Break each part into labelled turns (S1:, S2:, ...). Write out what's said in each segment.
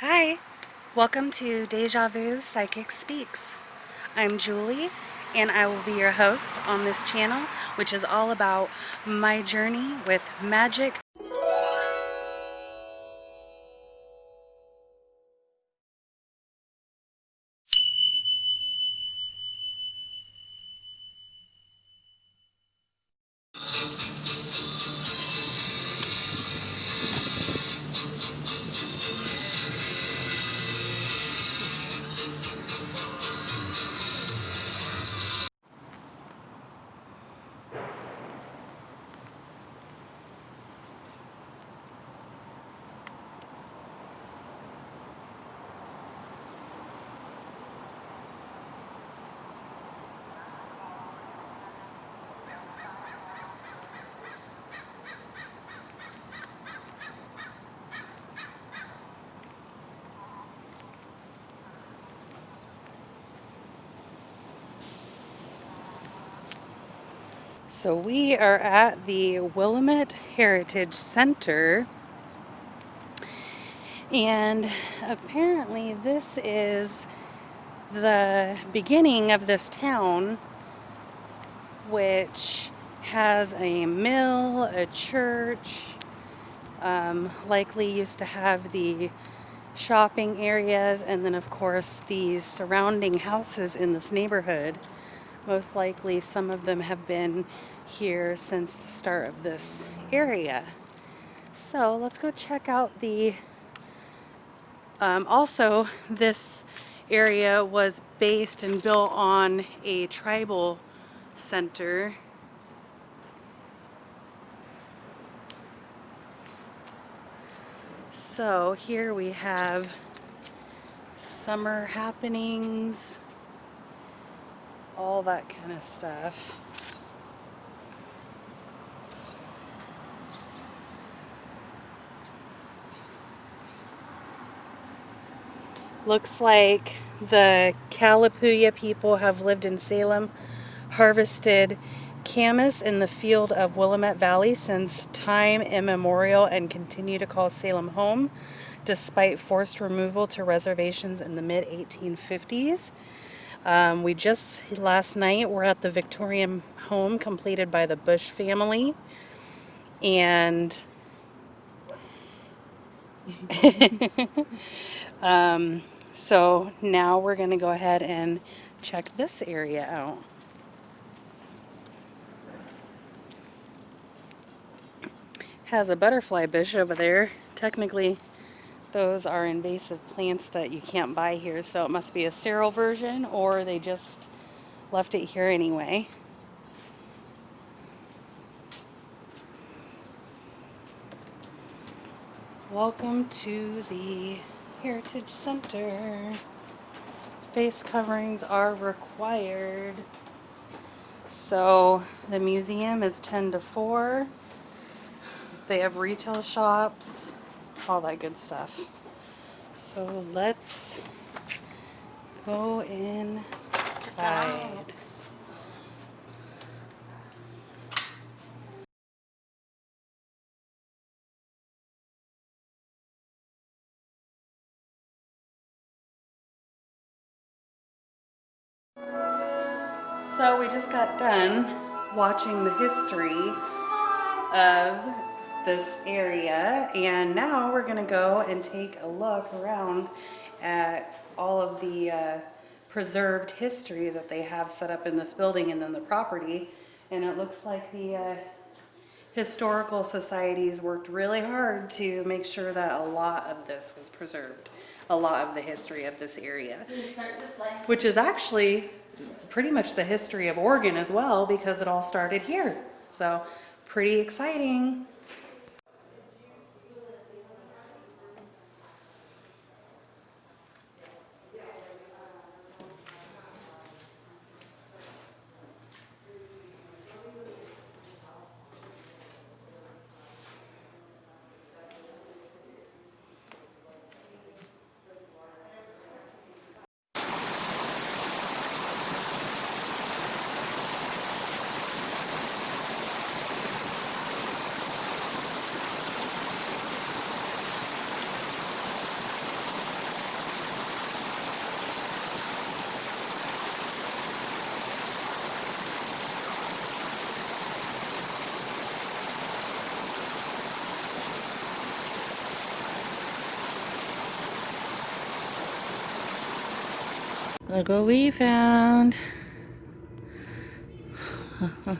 S1: Hi, welcome to Deja Vu Psychic Speaks. I'm Julie, and I will be your host on this channel, which is all about my journey with magic. So we are at the Willamette Heritage Center, and apparently this is the beginning of this town, which has a mill, a church, likely used to have the shopping areas, and then of course these surrounding houses in this neighborhood. Most likely some of them have been here since the start of this area. So let's go check out the also this area was based and built on a tribal center. So here we have summer happenings, all that kind of stuff. Looks like the Kalapuya people have lived in Salem, harvested camas in the field of Willamette Valley since time immemorial, and continue to call Salem home, despite forced removal to reservations in the mid-1850s. We just last night were at the Victorian home completed by the Bush family, and so now we're going to go ahead and check this area out. Has a butterfly bush over there. Technically, those are invasive plants that you can't buy here, so it must be a sterile version, or they just left it here anyway. Welcome to the Heritage Center. Face coverings are required. So the museum is 10 to 4. They have retail shops, all that good stuff. So let's go inside. So we just got done watching the history of this area, and now we're gonna go and take a look around at all of the preserved history that they have set up in this building and then the property. And it looks like the historical societies worked really hard to make sure that a lot of this was preserved, a lot of the history of this area. So we start this way. Which is actually pretty much the history of Oregon as well, because it all started here. So pretty exciting.
S2: Look what we found. Well,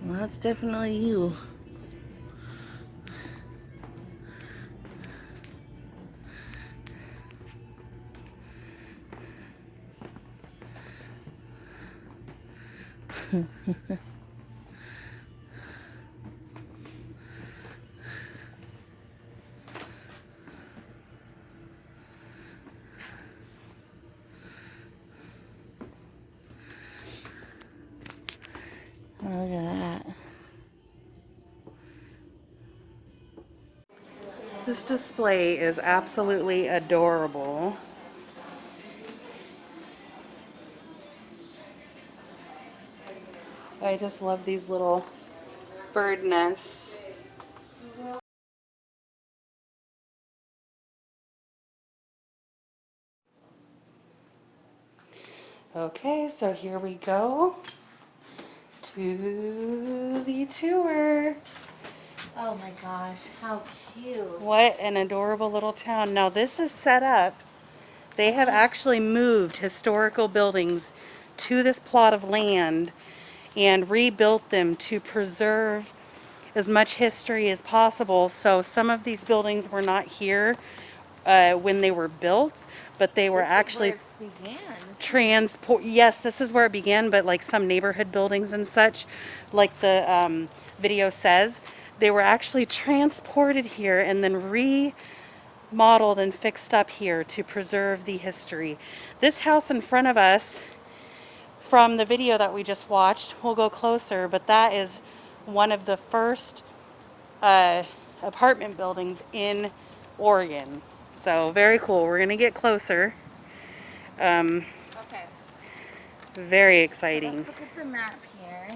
S2: that's definitely you. Look at that.
S1: This display is absolutely adorable. I just love these little bird nests. Okay, so here we go to the tour.
S2: Oh my gosh, how cute.
S1: What an adorable little town. Now this is set up. They have actually moved historical buildings to this plot of land and rebuilt them to preserve as much history as possible. So some of these buildings were not here when they were built, but they were actually transport. Yes, this is where it began, but like some neighborhood buildings and such, like the video says, they were actually transported here and then remodeled and fixed up here to preserve the history. This house in front of us, from the video that we just watched, we'll go closer, but that is one of the first apartment buildings in Oregon. So very cool. We're gonna get closer.
S2: Okay.
S1: Very exciting.
S2: So let's look at the map here.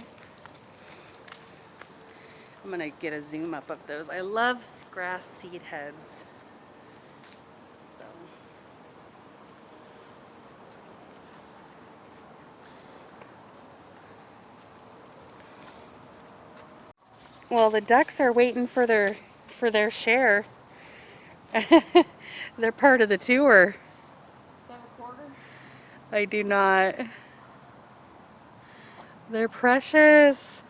S1: I'm gonna get a zoom up of those. I love grass seed heads. So. Well, the ducks are waiting for their share. They're part of the tour.
S2: Do you have a quarter?
S1: I do not. They're precious.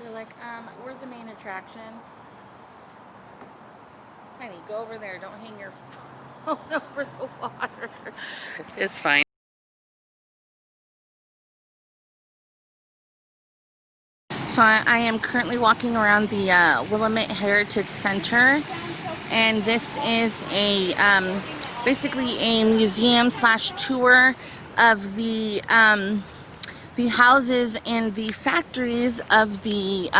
S2: They're like, we're the main attraction. Honey, go over there. Don't hang your phone over the water.
S1: It's fine.
S2: So I am currently walking around the Willamette Heritage Center, and this is a basically a museum slash tour of the houses and the factories of the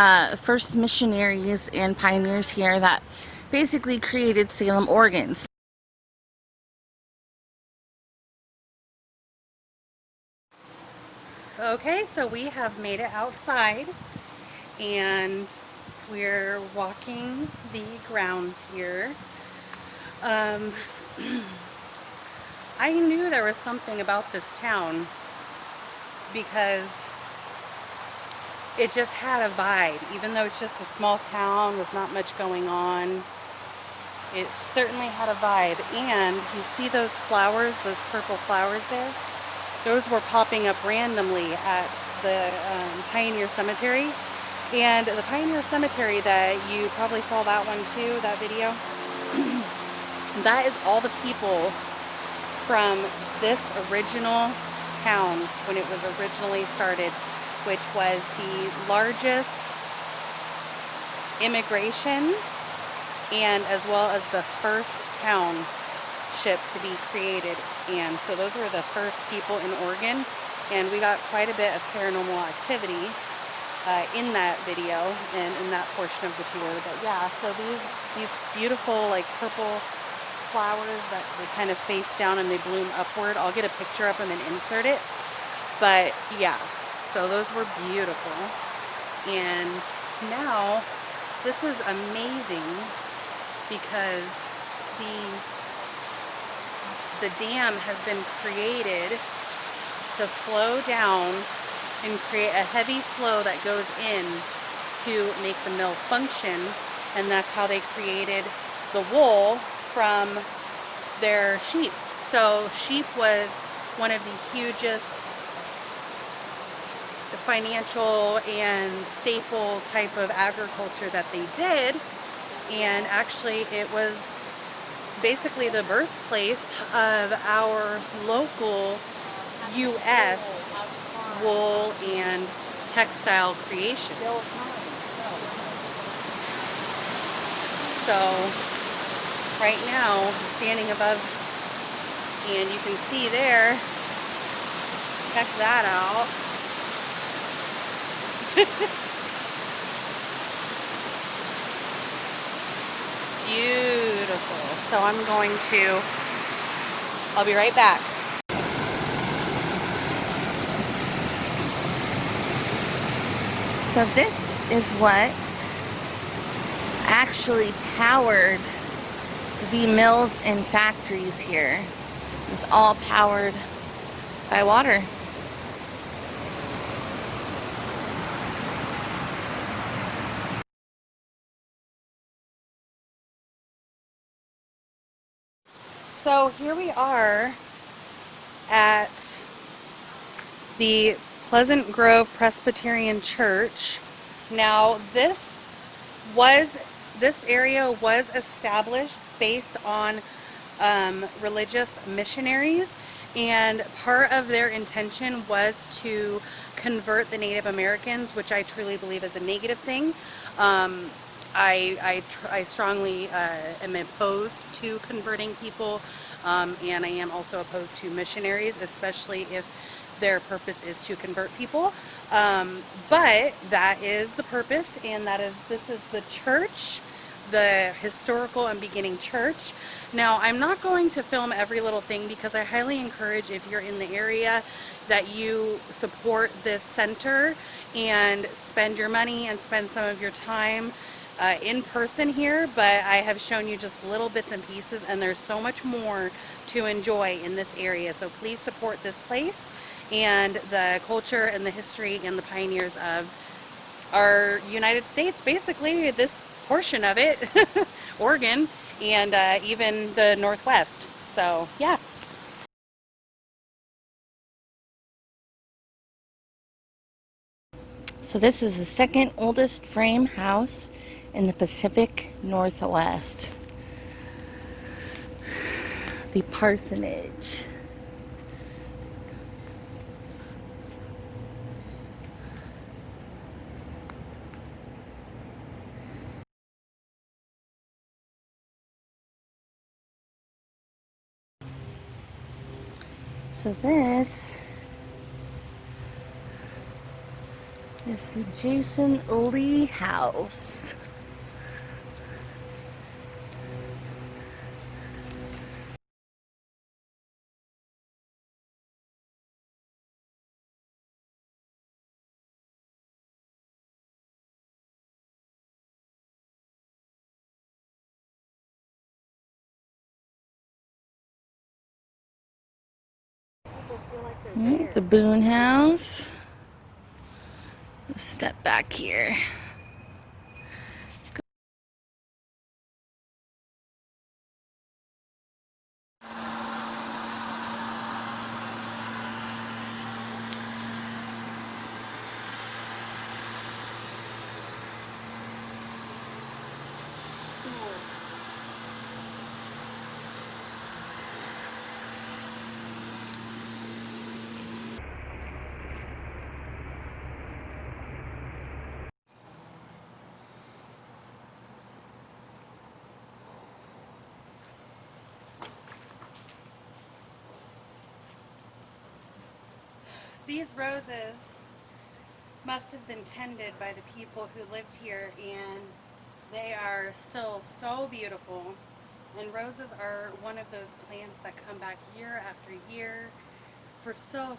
S2: first missionaries and pioneers here that basically created Salem, Oregon.
S1: Okay, so we have made it outside and we're walking the grounds here. I knew there was something about this town because it just had a vibe. Even though it's just a small town with not much going on, it certainly had a vibe. And you see those flowers, those purple flowers there? Those were popping up randomly at the Pioneer Cemetery. And the Pioneer Cemetery that you probably saw that one too, that video, that is all the people from this original town when it was originally started, which was the largest immigration and as well as the first township to be created. And so those were the first people in Oregon, and we got quite a bit of paranormal activity in that video and in that portion of the tour. But yeah, so these beautiful like purple flowers that they kind of face down and they bloom upward. I'll get a picture of them and insert it. But yeah, so those were beautiful. And now this is amazing because the dam has been created to flow down and create a heavy flow that goes in to make the mill function. And that's how they created the wool from their sheep. So sheep was one of the hugest financial and staple type of agriculture that they did, and actually it was basically the birthplace of our local U.S. wool and textile creations. So right now, standing above, and you can see there, check that out. Beautiful. So I'll be right back.
S2: So this is what actually powered the mills and factories here. It's all powered by water.
S1: So here we are at the Pleasant Grove Presbyterian Church. Now this area was established based on religious missionaries, and part of their intention was to convert the Native Americans, which I truly believe is a negative thing. I strongly am opposed to converting people, and I am also opposed to missionaries, especially if their purpose is to convert people. But that is the purpose, and this is the church, the historical and beginning church. Now, I'm not going to film every little thing because I highly encourage, if you're in the area, that you support this center and spend your money and spend some of your time in person here. But I have shown you just little bits and pieces, and there's so much more to enjoy in this area. So please support this place and the culture and the history and the pioneers of our United States, basically this portion of it, Oregon, and even the Northwest. So yeah.
S2: So this is the second oldest frame house in the Pacific Northwest. The parsonage. So this is the Jason Lee house. The Boone house. Let's step back here.
S1: These roses must have been tended by the people who lived here, and they are still so beautiful. And roses are one of those plants that come back year after year for so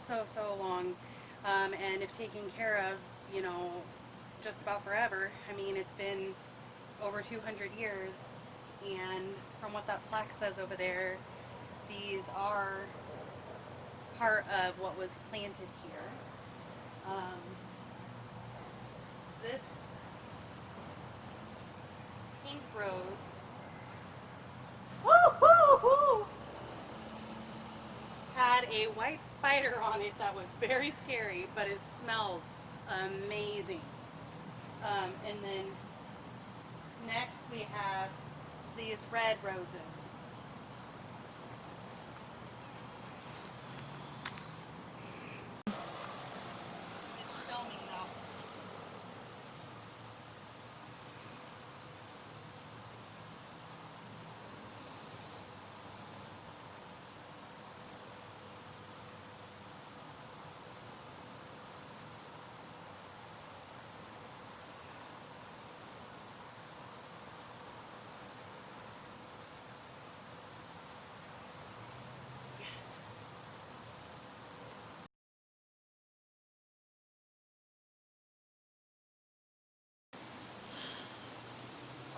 S1: long, and if taken care of, you know, just about forever. I mean, it's been over 200 years, and from what that plaque says over there, these are part of what was planted here. This pink rose, a white spider on it that was very scary, but it smells amazing. And then next we have these red roses. It's filming though.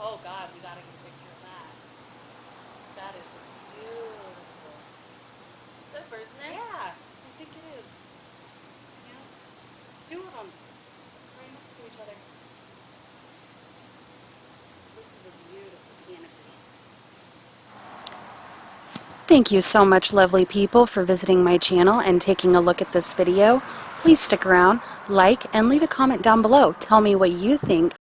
S1: Oh God, we gotta get a picture of that. That is beautiful.
S2: Is that a bird's nest?
S1: Yeah, I think it is. Yeah. Two of them. Right next to each other. This is a beautiful canopy. Thank you so much, lovely people, for visiting my channel and taking a look at this video. Please stick around, like, and leave a comment down below. Tell me what you think